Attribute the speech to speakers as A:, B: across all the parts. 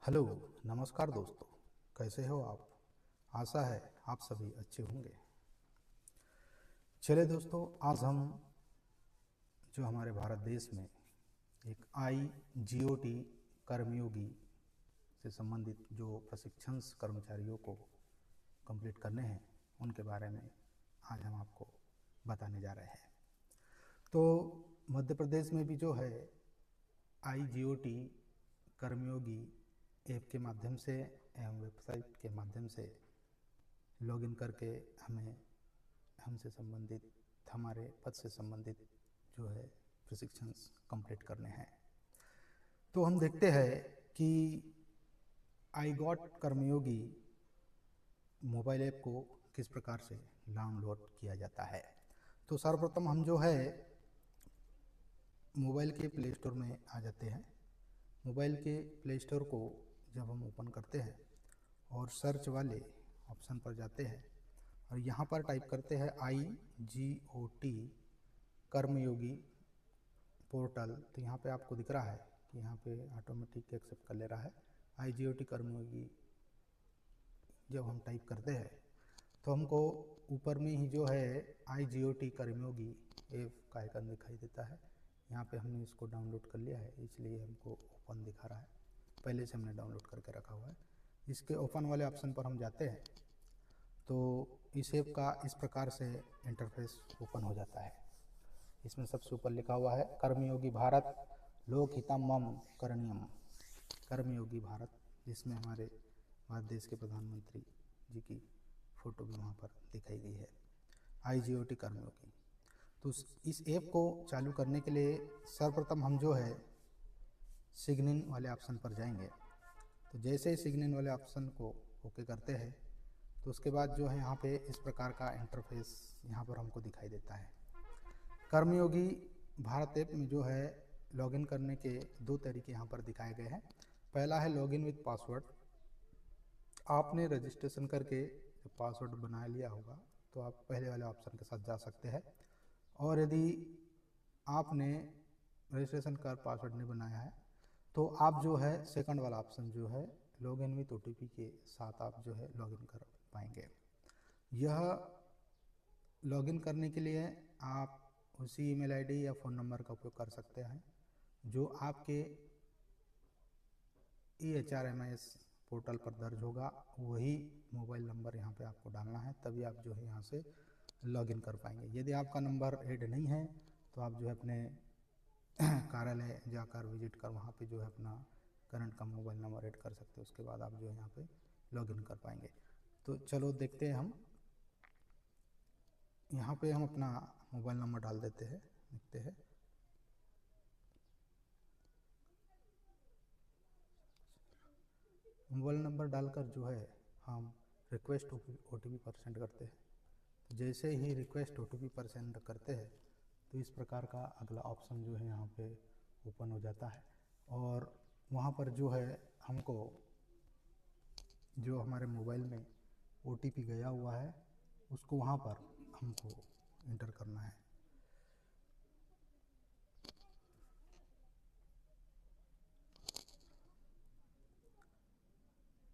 A: Hello, नमस्कार दोस्तों। कैसे हो आप? आशा है आप सभी अच्छे होंगे। चले दोस्तों, आज हम जो हमारे भारत देश में एक IGOT कर्मयोगी से संबंधित जो प्रशिक्षण कर्मचारियों को कंप्लीट करने हैं उनके बारे में आज हम आपको बताने जा रहे हैं। तो मध्य प्रदेश में भी जो है IGOT कर्मयोगी ऐप के माध्यम से एवं वेबसाइट के माध्यम से लॉगिन करके हमें हमसे संबंधित हमारे पद से संबंधित जो है प्रशिक्षण कंप्लीट करने हैं। तो हम देखते हैं कि IGOT कर्मयोगी मोबाइल ऐप को किस प्रकार से डाउनलोड किया जाता है। तो सर्वप्रथम हम जो है मोबाइल के प्ले स्टोर में आ जाते हैं। मोबाइल के प्ले स्टोर को जब हम ओपन करते हैं और सर्च वाले ऑप्शन पर जाते हैं और यहाँ पर टाइप करते हैं IGOT कर्मयोगी पोर्टल, तो यहाँ पे आपको दिख रहा है कि यहाँ पे ऑटोमेटिक एक्सेप्ट कर ले रहा है। IGOT कर्मयोगी जब हम टाइप करते हैं तो हमको ऊपर में ही जो है IGOT कर्मयोगी ऐप का आइकन दिखाई देता है। यहाँ पे हमने इसको डाउनलोड कर लिया है, इसलिए हमको ओपन दिखा रहा है। पहले से हमने डाउनलोड करके रखा हुआ है। इसके ओपन वाले ऑप्शन पर हम जाते हैं तो इस ऐप का इस प्रकार से इंटरफेस ओपन हो जाता है। इसमें सबसे ऊपर लिखा हुआ है कर्मयोगी भारत लोकहितम मम करणीयम। कर्मयोगी भारत, जिसमें हमारे भारत देश के प्रधानमंत्री जी की फ़ोटो भी वहाँ पर दिखाई गई है। IGOT कर्मयोगी। तो इस ऐप को चालू करने के लिए सर्वप्रथम हम जो है सिग्न इन वाले ऑप्शन पर जाएंगे। तो जैसे ही सिग्न इन वाले ऑप्शन को ओके करते हैं तो उसके बाद जो है यहाँ पे इस प्रकार का इंटरफेस यहाँ पर हमको दिखाई देता है। कर्मयोगी भारत ऐप में जो है लॉगिन करने के दो तरीके यहाँ पर दिखाए गए हैं। पहला है लॉगिन विद पासवर्ड। आपने रजिस्ट्रेशन करके जब पासवर्ड बना लिया होगा तो आप पहले वाले ऑप्शन के साथ जा सकते हैं, और यदि आपने रजिस्ट्रेशन कर पासवर्ड नहीं बनाया है तो आप जो है सेकंड वाला ऑप्शन जो है लॉगिन विद OTP के साथ आप जो है लॉगिन कर पाएंगे। यह लॉगिन करने के लिए आप उसी ईमेल ID या फ़ोन नंबर का उपयोग कर सकते हैं जो आपके EHRMS पोर्टल पर दर्ज होगा। वही मोबाइल नंबर यहाँ पे आपको डालना है, तभी आप जो है यहाँ से लॉगिन कर पाएंगे। यदि आपका नंबर ऐड नहीं है तो आप जो है अपने कार्यालय जाकर विजिट कर वहाँ पे जो है अपना करंट का मोबाइल नंबर ऐड कर सकते हैं। उसके बाद आप जो है यहाँ पे लॉगिन कर पाएंगे। तो चलो देखते हैं, हम यहाँ पे हम अपना मोबाइल नंबर डाल देते हैं, देखते हैं। मोबाइल नंबर डालकर जो है हम रिक्वेस्ट OTP पर सेंड करते हैं। तो जैसे ही रिक्वेस्ट OTP पर सेंड करते हैं तो इस प्रकार का अगला ऑप्शन जो है यहाँ पे ओपन हो जाता है, और वहाँ पर जो है हमको जो हमारे मोबाइल में OTP गया हुआ है उसको वहाँ पर हमको इंटर करना है।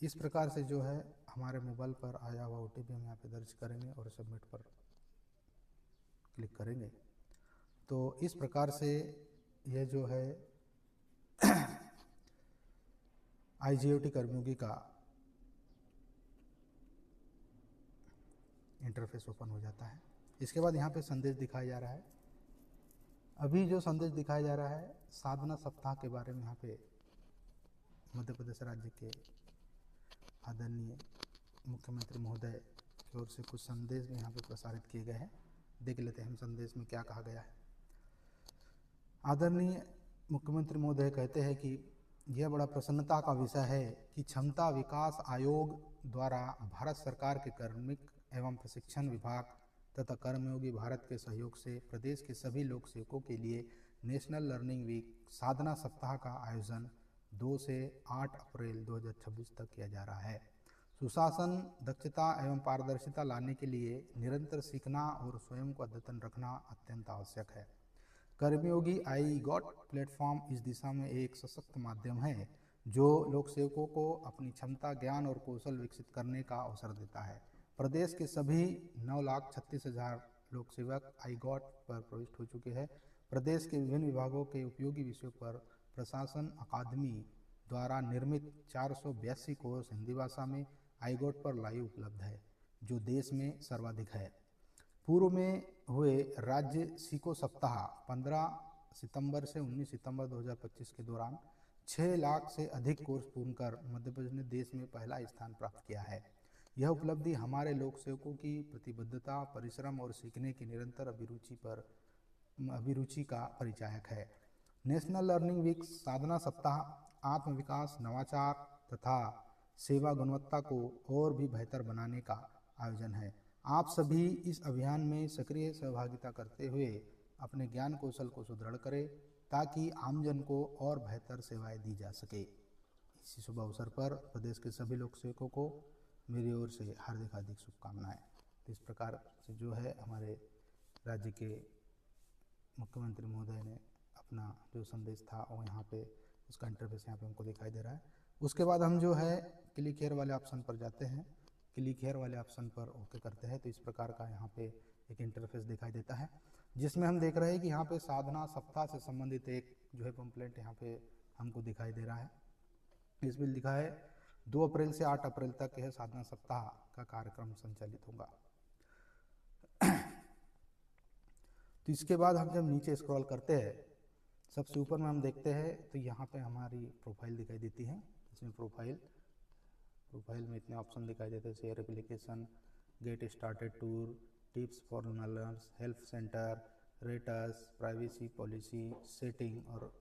A: इस प्रकार से जो है हमारे मोबाइल पर आया हुआ OTP हम यहाँ पे दर्ज करेंगे और सबमिट पर क्लिक करेंगे। तो इस प्रकार से यह जो है IGOT कर्मयोगी का इंटरफेस ओपन हो जाता है। इसके बाद यहाँ पे संदेश दिखाया जा रहा है। अभी जो संदेश दिखाया जा रहा है साधना सप्ताह के बारे में यहाँ पे मध्य प्रदेश राज्य के आदरणीय मुख्यमंत्री महोदय की ओर से कुछ संदेश यहाँ पे प्रसारित किए गए हैं। देख लेते हैं हम संदेश में क्या कहा गया है। आदरणीय मुख्यमंत्री महोदय कहते हैं कि यह बड़ा प्रसन्नता का विषय है कि क्षमता विकास आयोग द्वारा भारत सरकार के कार्मिक एवं प्रशिक्षण विभाग तथा कर्मयोगी भारत के सहयोग से प्रदेश के सभी लोक सेवकों के लिए नेशनल लर्निंग वीक साधना सप्ताह का आयोजन 2 से 8 अप्रैल 2026 तक किया जा रहा है। सुशासन, दक्षता एवं पारदर्शिता लाने के लिए निरंतर सीखना और स्वयं को अद्यतन रखना अत्यंत आवश्यक है। कर्मयोगी IGOT प्लेटफॉर्म इस दिशा में एक सशक्त माध्यम है जो लोक सेवकों को अपनी क्षमता, ज्ञान और कौशल विकसित करने का अवसर देता है। प्रदेश के सभी 9,36,000 लोक सेवक आईगॉट पर प्रविष्ट हो चुके हैं। प्रदेश के विभिन्न विभागों के उपयोगी विषयों पर प्रशासन अकादमी द्वारा निर्मित 482 कोर्स हिंदी भाषा में आईगॉट पर लाइव उपलब्ध है, जो देश में सर्वाधिक है। पूर्व में हुए राज्य सीको सप्ताह 15 सितंबर से 19 सितंबर 2025 के दौरान 6 लाख से अधिक कोर्स पूर्ण कर मध्य प्रदेश ने देश में पहला स्थान प्राप्त किया है। यह उपलब्धि हमारे लोक सेवकों की प्रतिबद्धता, परिश्रम और सीखने की निरंतर अभिरुचि का परिचायक है। नेशनल लर्निंग वीक साधना सप्ताह आत्मविकास, नवाचार तथा सेवा गुणवत्ता को और भी बेहतर बनाने का आयोजन है। आप सभी इस अभियान में सक्रिय सहभागिता करते हुए अपने ज्ञान कौशल को सुदृढ़ करें ताकि आमजन को और बेहतर सेवाएं दी जा सके। इसी शुभ अवसर पर प्रदेश के सभी लोक सेवकों को मेरी ओर से हार्दिक हार्दिक शुभकामनाएं। इस प्रकार से जो है हमारे राज्य के मुख्यमंत्री महोदय ने अपना जो संदेश था वो यहाँ पे उसका इंटरफेस यहाँ पे हमको दिखाई दे रहा है। उसके बाद हम जो है क्लिक हेयर वाले ऑप्शन पर जाते हैं। क्लिक हेयर वाले ऑप्शन पर ओके करते हैं तो इस प्रकार का यहाँ पे एक इंटरफेस दिखाई देता है, जिसमें हम देख रहे हैं कि यहाँ पे साधना सप्ताह से संबंधित एक जो है पंपलेट यहाँ पे हमको दिखाई दे रहा है। इसमें लिखा है 2 अप्रैल से 8 अप्रैल तक यह साधना सप्ताह का कार्यक्रम संचालित होगा। तो इसके बाद हम जब नीचे स्क्रॉल करते हैं, सबसे ऊपर में हम देखते हैं तो यहाँ पे हमारी प्रोफाइल दिखाई देती है। इसमें प्रोफाइल में इतने ऑप्शन दिखाई देते हैं: share application, get started tour, tips for learners, help centre, raters, privacy policy, setting और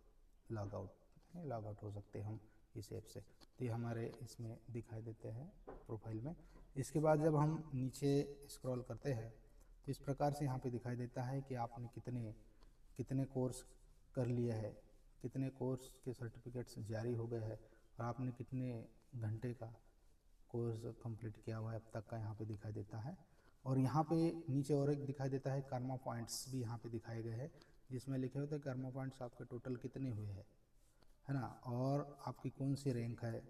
A: लॉग आउट हो सकते हैं हम इस ऐप से। तो ये हमारे इसमें दिखाई देते हैं प्रोफाइल में। इसके बाद जब हम नीचे स्क्रॉल करते हैं तो इस प्रकार से यहाँ पे दिखाई देता है कि आपने कितने कोर्स कर लिए हैं, कितने कोर्स के सर्टिफिकेट्स जारी हो गए हैं और आपने कितने घंटे का कोर्स कंप्लीट किया हुआ है अब तक का यहाँ पे दिखाई देता है। और यहाँ पे नीचे और एक दिखाई देता है कर्मा पॉइंट्स भी यहाँ पे दिखाए गए हैं, जिसमें लिखे होते हैं कर्मा पॉइंट्स आपके टोटल कितने हुए हैं, है ना, और आपकी कौन सी रैंक है,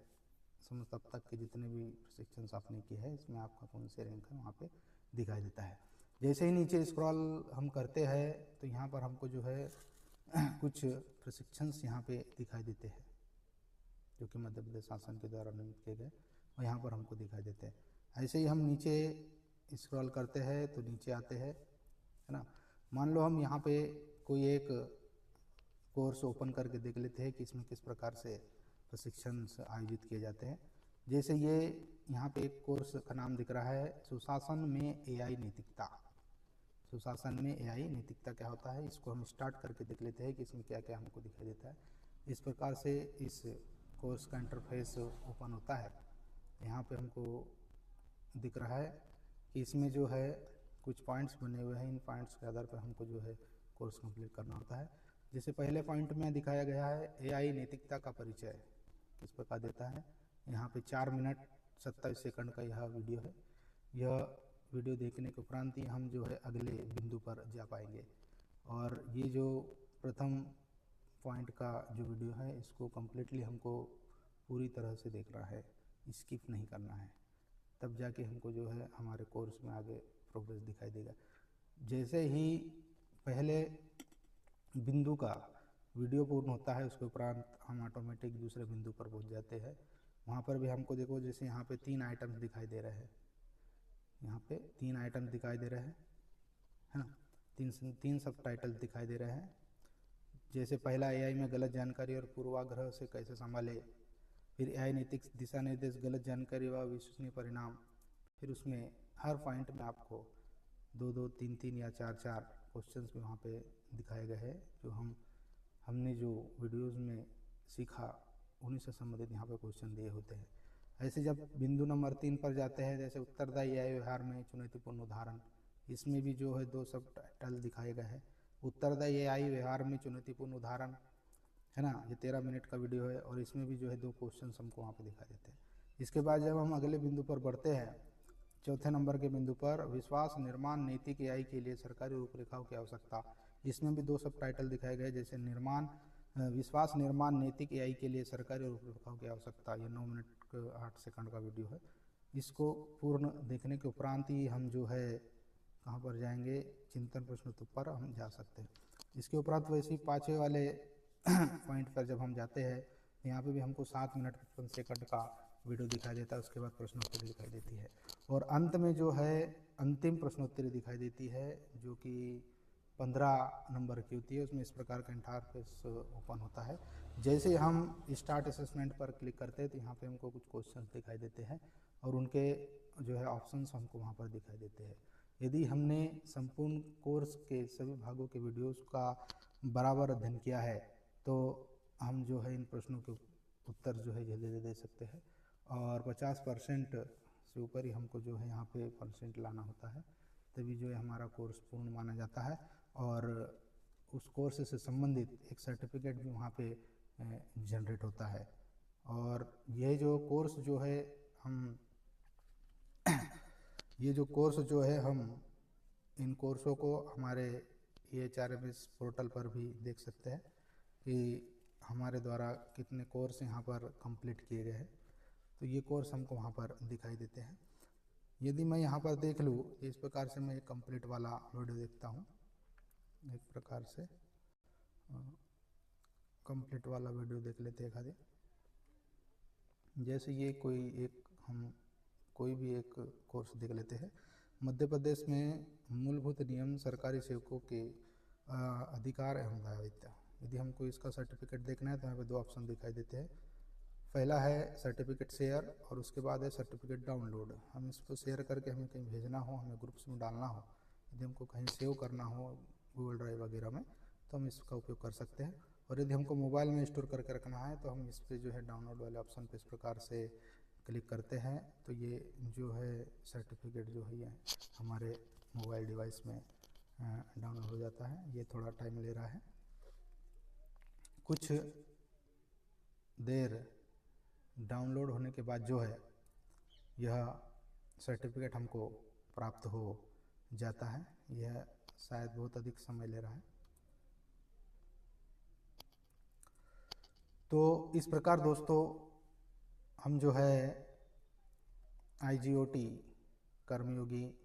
A: समझ तब तक के जितने भी प्रशिक्षण आपने किए हैं इसमें आपका कौन सी रैंक है वहाँ पे दिखाई देता है। जैसे ही नीचे स्क्रॉल हम करते हैं तो यहाँ पर हमको जो है कुछ प्रशिक्षण यहाँ पे दिखाई देते हैं जो कि मध्य प्रदेश शासन के द्वारा निर्मित किए गए और यहाँ पर हमको दिखाई देते हैं। ऐसे ही हम नीचे स्क्रॉल करते हैं तो नीचे आते हैं, है ना। मान लो हम यहाँ पे कोई एक कोर्स ओपन करके देख लेते हैं कि इसमें किस प्रकार से प्रशिक्षण आयोजित किए जाते हैं। जैसे ये यहाँ पे एक कोर्स का नाम दिख रहा है, सुशासन में एआई नैतिकता। सुशासन में एआई नैतिकता क्या होता है, इसको हम स्टार्ट करके देख लेते हैं कि इसमें क्या क्या हमको दिखाई देता है। इस प्रकार से इस कोर्स का इंटरफेस ओपन होता है। यहाँ पे हमको दिख रहा है कि इसमें जो है कुछ पॉइंट्स बने हुए हैं, इन पॉइंट्स के आधार पर हमको जो है कोर्स कंप्लीट करना होता है। जैसे पहले पॉइंट में दिखाया गया है एआई नैतिकता का परिचय, इस प्रकार देता है। यहाँ पे 4 मिनट 27 सेकंड का यह वीडियो है। यह वीडियो देखने के उपरांत ही हम जो है अगले बिंदु पर जा पाएंगे। और ये जो प्रथम पॉइंट का जो वीडियो है इसको कम्प्लीटली हमको पूरी तरह से देखना है, स्किप नहीं करना है, तब जाके हमको जो है हमारे कोर्स में आगे प्रोग्रेस दिखाई देगा। जैसे ही पहले बिंदु का वीडियो पूर्ण होता है उसके उपरांत हम ऑटोमेटिक दूसरे बिंदु पर पहुंच जाते हैं। वहाँ पर भी हमको देखो, जैसे यहाँ पे 3 आइटम्स दिखाई दे रहे हैं, यहाँ पे 3 आइटम दिखाई दे रहे हैं, है ना, 3 सब टाइटल दिखाई दे रहे हैं। जैसे पहला एआई में गलत जानकारी और पूर्वाग्रह से कैसे संभाले, फिर एआई नैतिक दिशा निर्देश, गलत जानकारी व विश्वसनीय परिणाम। फिर उसमें हर पॉइंट में आपको 2-2, 3-3 या 4-4 क्वेश्चंस भी वहाँ पे दिखाए गए हैं, जो हमने जो वीडियोज़ में सीखा उन्हीं से संबंधित यहाँ पे क्वेश्चन दिए होते हैं। ऐसे जब बिंदु नंबर 3 पर जाते हैं, जैसे उत्तरदायी एआई व्यवहार में चुनौतीपूर्ण उदाहरण, इसमें भी जो है 2 सब टाइटल दिखाए गए हैं। उत्तरदायी एआई व्यवहार में चुनौतीपूर्ण उदाहरण, है ना, ये 13 मिनट का वीडियो है और इसमें भी जो है 2 क्वेश्चन हमको वहाँ पे दिखाई देते हैं। इसके बाद जब हम अगले बिंदु पर बढ़ते हैं, चौथे नंबर के बिंदु पर विश्वास निर्माण नैतिक एआई के लिए सरकारी रूपरेखाओं की आवश्यकता, इसमें भी 2 सब टाइटल दिखाए गए, जैसे निर्माण विश्वास निर्माण नैतिक एआई के लिए सरकारी और रखरखाव की आवश्यकता, ये 9 मिनट 8 सेकंड का वीडियो है। इसको पूर्ण देखने के उपरांत ही हम जो है कहाँ पर जाएंगे, चिंतन प्रश्नोत्तर पर हम जा सकते हैं। इसके उपरांत वैसे ही 5वें वाले पॉइंट पर जब हम जाते हैं यहाँ पे भी हमको 7 मिनट 55 सेकंड का वीडियो दिखाई देता है। उसके बाद प्रश्नोत्तरी दिखाई देती है और अंत में जो है अंतिम प्रश्नोत्तरी दिखाई देती है जो कि 15 नंबर की होती है। उसमें इस प्रकार का इंटरफेस ओपन होता है। जैसे हम स्टार्ट असेसमेंट पर क्लिक करते हैं तो यहाँ पे हमको कुछ क्वेश्चंस दिखाई देते हैं और उनके जो है ऑप्शंस हमको वहाँ पर दिखाई देते हैं। यदि हमने संपूर्ण कोर्स के सभी भागों के वीडियोस का बराबर अध्ययन किया है तो हम जो है इन प्रश्नों के उत्तर जो है जल्दी दे सकते हैं और 50% से ऊपर ही हमको जो है यहाँ पे परसेंट लाना होता है, तभी जो है हमारा कोर्स पूर्ण माना जाता है और उस कोर्स से संबंधित एक सर्टिफिकेट भी वहाँ पे जनरेट होता है। और ये जो कोर्स जो है हम इन कोर्सों को हमारे EHRMS पोर्टल पर भी देख सकते हैं कि हमारे द्वारा कितने कोर्स यहाँ पर कंप्लीट किए गए हैं। तो ये कोर्स हमको वहाँ पर दिखाई देते हैं। यदि मैं यहाँ पर देख लूँ इस प्रकार से मैं एक कंप्लीट वाला वीडियो देखता हूँ। एक प्रकार से कंप्लीट वाला वीडियो देख लेते हैं खाली। जैसे ये कोई भी एक कोर्स देख लेते हैं। मध्य प्रदेश में मूलभूत नियम सरकारी सेवकों के अधिकार एवं दायित्व। यदि हमको इसका सर्टिफिकेट देखना है तो यहाँ पे 2 ऑप्शन दिखाई देते हैं। पहला है सर्टिफिकेट शेयर और उसके बाद है सर्टिफिकेट डाउनलोड। हम इसको शेयर करके हमें कहीं भेजना हो, हमें ग्रुप्स में डालना हो, यदि हमको कहीं सेव करना हो गूगल ड्राइव वगैरह में तो हम इसका उपयोग कर सकते हैं। और यदि हमको मोबाइल में स्टोर करके रखना है तो हम इस पर जो है डाउनलोड वाले ऑप्शन पर इस प्रकार से क्लिक करते हैं तो ये जो है सर्टिफिकेट जो है ये हमारे मोबाइल डिवाइस में डाउनलोड हो जाता है। ये थोड़ा टाइम ले रहा है। कुछ देर डाउनलोड होने के बाद जो है यह सर्टिफिकेट हमको प्राप्त हो जाता है। यह शायद बहुत अधिक समय ले रहा है। तो इस प्रकार दोस्तों हम जो है IGOT कर्मयोगी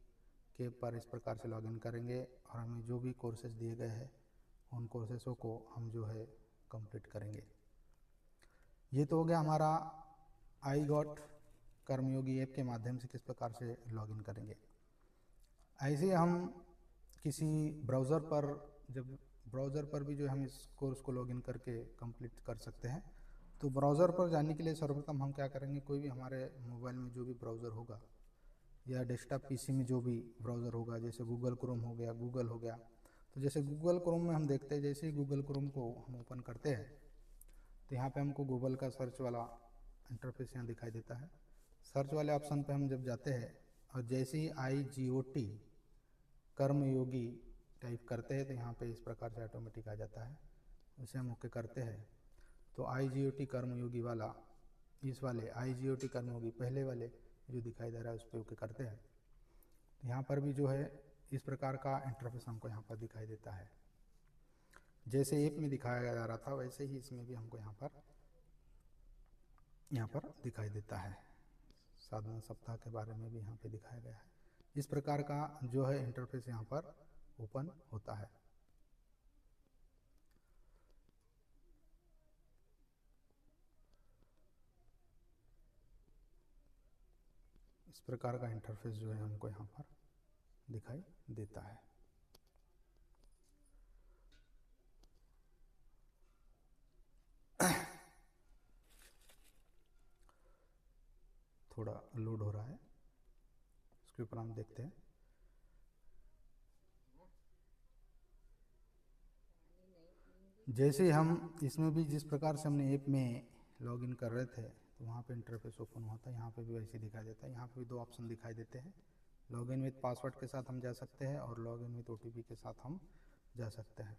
A: के पर इस प्रकार से लॉगिन करेंगे और हमें जो भी कोर्सेज दिए गए हैं उन कोर्सेसों को हम जो है कंप्लीट करेंगे। ये तो हो गया हमारा IGOT कर्मयोगी ऐप के माध्यम से किस प्रकार से लॉगिन करेंगे। ऐसे हम किसी ब्राउज़र पर भी जो हम इस कोर्स को लॉगिन करके कंप्लीट कर सकते हैं। तो ब्राउज़र पर जाने के लिए सर्वप्रथम हम क्या करेंगे, कोई भी हमारे मोबाइल में जो भी ब्राउज़र होगा या डेस्कटॉप PC में जो भी ब्राउज़र होगा, जैसे गूगल क्रोम हो गया, गूगल हो गया, तो जैसे गूगल क्रोम में हम देखते हैं, जैसे ही गूगल क्रोम को हम ओपन करते हैं तो यहाँ पे हमको गूगल का सर्च वाला इंटरफेस यहाँ दिखाई देता है। सर्च वाले ऑप्शन पे हम जब जाते हैं और जैसे ही IGOT कर्मयोगी टाइप करते हैं तो यहाँ पे इस प्रकार से ऑटोमेटिक आ जाता है। उसे हम ओके करते हैं तो IGOT कर्मयोगी वाला, इस वाले IGOT कर्मयोगी पहले वाले जो दिखाई दे रहा है उस पर ओके करते हैं। तो यहाँ पर भी जो है इस प्रकार का इंटरफेस हमको यहाँ पर दिखाई देता है। जैसे ऐप में दिखाया जा रहा था वैसे ही इसमें भी हमको यहाँ पर दिखाई देता है। साधना सप्ताह के बारे में भी यहाँ पे दिखाया गया है। इस प्रकार का जो है इंटरफेस यहाँ पर ओपन होता है। इस प्रकार का इंटरफेस जो है हमको यहाँ पर दिखाई देता है। थोड़ा लोड हो रहा है, उसके ऊपर हम देखते हैं। जैसे हम इसमें भी जिस प्रकार से हमने ऐप में लॉगिन कर रहे थे तो वहाँ पे इंटरफेस ओपन होता है। यहाँ पे भी वैसे दिखाई देता है। यहाँ पे भी 2 ऑप्शन दिखाई देते हैं। लॉगिन विथ पासवर्ड के साथ हम जा सकते हैं और लॉगिन विथ OTP के साथ हम जा सकते हैं।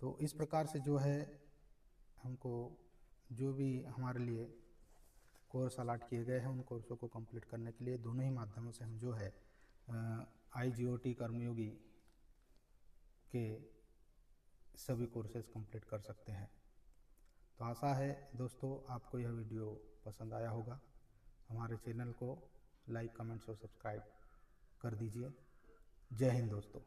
A: तो इस प्रकार से जो है हमको जो भी हमारे लिए कोर्स अलॉट किए गए हैं उन कोर्सों को कंप्लीट करने के लिए दोनों ही माध्यमों से हम जो है IGOT कर्मयोगी के सभी कोर्सेज कंप्लीट कर सकते हैं। तो आशा है दोस्तों आपको यह वीडियो पसंद आया होगा। हमारे चैनल को लाइक, कमेंट्स और सब्सक्राइब कर दीजिए। जय हिंद दोस्तों।